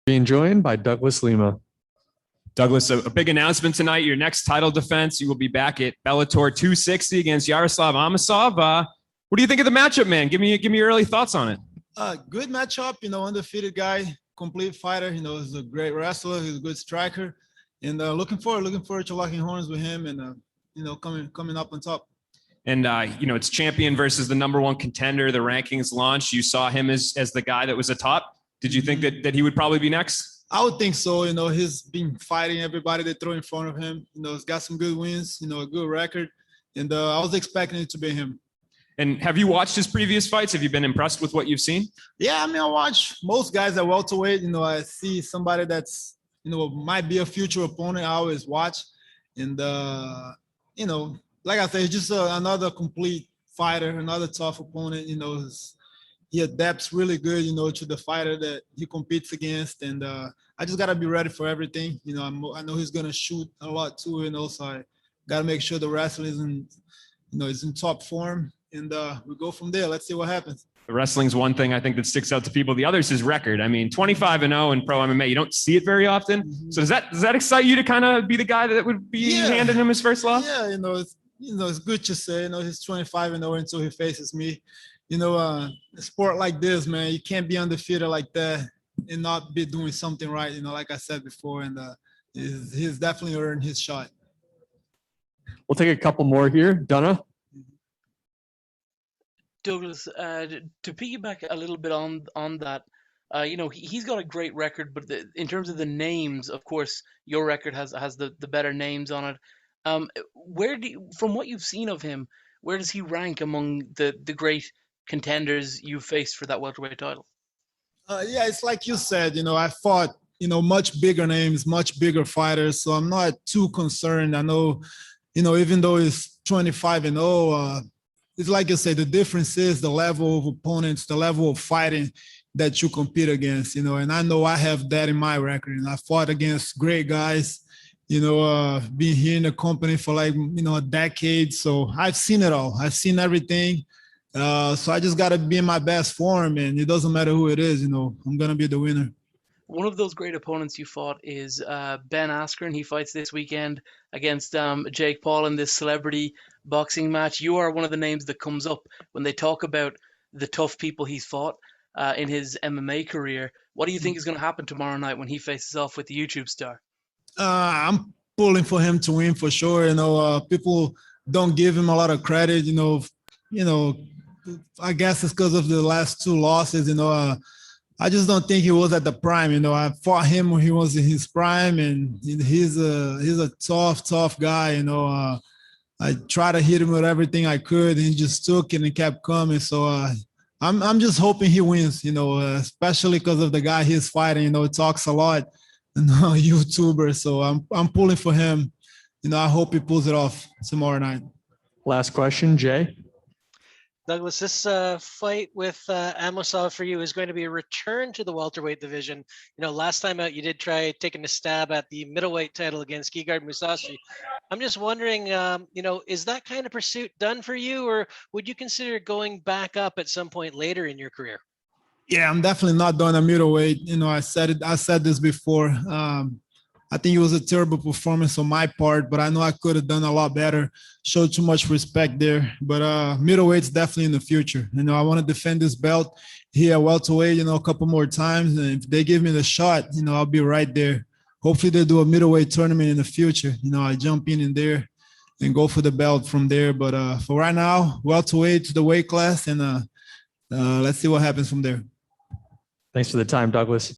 Being joined by Douglas Lima. Douglas, a big announcement tonight. Your next title defense, you will be back at Bellator 260 against Yaroslav Amosov. What do you think of the matchup, man? Give me your early thoughts on it. Good matchup, undefeated guy, complete fighter. He's a great wrestler. He's a good striker, and looking forward to locking horns with him and coming up on top. And it's champion versus the number one contender. The rankings launched. You saw him as the guy that was atop. Did you think that he would probably be next? I would think so. He's been fighting everybody they throw in front of him. He's got some good wins. A good record, and I was expecting it to be him. And have you watched his previous fights? Have you been impressed with what you've seen? Yeah, I watch most guys at welterweight. I see somebody that's might be a future opponent. I always watch, and like I said, he's just another complete fighter, another tough opponent. He adapts really good, to the fighter that he competes against, and I just gotta be ready for everything. I know he's gonna shoot a lot too, so I gotta make sure the wrestling is in top form, and we go from there. Let's see what happens. The wrestling's one thing I think that sticks out to people. The other is his record. 25-0 in pro MMA. You don't see it very often. Mm-hmm. So does that excite you to kind of be the guy that would be handing him his first loss? Yeah, it's good to say. He's 25-0 until he faces me. A sport like this, man, you can't be undefeated like that and not be doing something right. Like I said before, and he's definitely earned his shot. We'll take a couple more here. Donna? Douglas, to piggyback a little bit on that, he's got a great record, but in terms of the names, of course, your record has the better names on it. From what you've seen of him, where does he rank among the great contenders you faced for that welterweight title? Yeah, it's like you said, I fought, much bigger names, much bigger fighters. So I'm not too concerned. I know, even though it's 25-0, it's like you say, the difference is the level of opponents, the level of fighting that you compete against, and I know I have that in my record. And I fought against great guys, being here in the company for a decade. So I've seen it all. I've seen everything. So I just got to be in my best form, and it doesn't matter who it is, I'm going to be the winner. One of those great opponents you fought is Ben Askren. He fights this weekend against Jake Paul in this celebrity boxing match. You are one of the names that comes up when they talk about the tough people he's fought in his MMA career. What do you think is going to happen tomorrow night when he faces off with the YouTube star? I'm pulling for him to win for sure. People don't give him a lot of credit. I guess it's because of the last two losses. I just don't think he was at the prime. I fought him when he was in his prime, and he's a tough guy. I tried to hit him with everything I could, and he just took it and kept coming. So I'm just hoping he wins. Especially because of the guy he's fighting. He talks a lot. YouTuber. So I'm pulling for him. I hope he pulls it off tomorrow night. Last question, Jay. Douglas, this fight with Amosov for you is going to be a return to the welterweight division. Last time out, you did try taking a stab at the middleweight title against Gegard Mousasi. I'm just wondering, is that kind of pursuit done for you, or would you consider going back up at some point later in your career? Yeah, I'm definitely not done at middleweight. I said this before. I think it was a terrible performance on my part, but I know I could have done a lot better. Showed too much respect there. But middleweight's definitely in the future. I want to defend this belt here at welterweight, a couple more times. And if they give me the shot, I'll be right there. Hopefully they do a middleweight tournament in the future. I jump in there and go for the belt from there. But for right now, welterweight to the weight class, and let's see what happens from there. Thanks for the time, Douglas.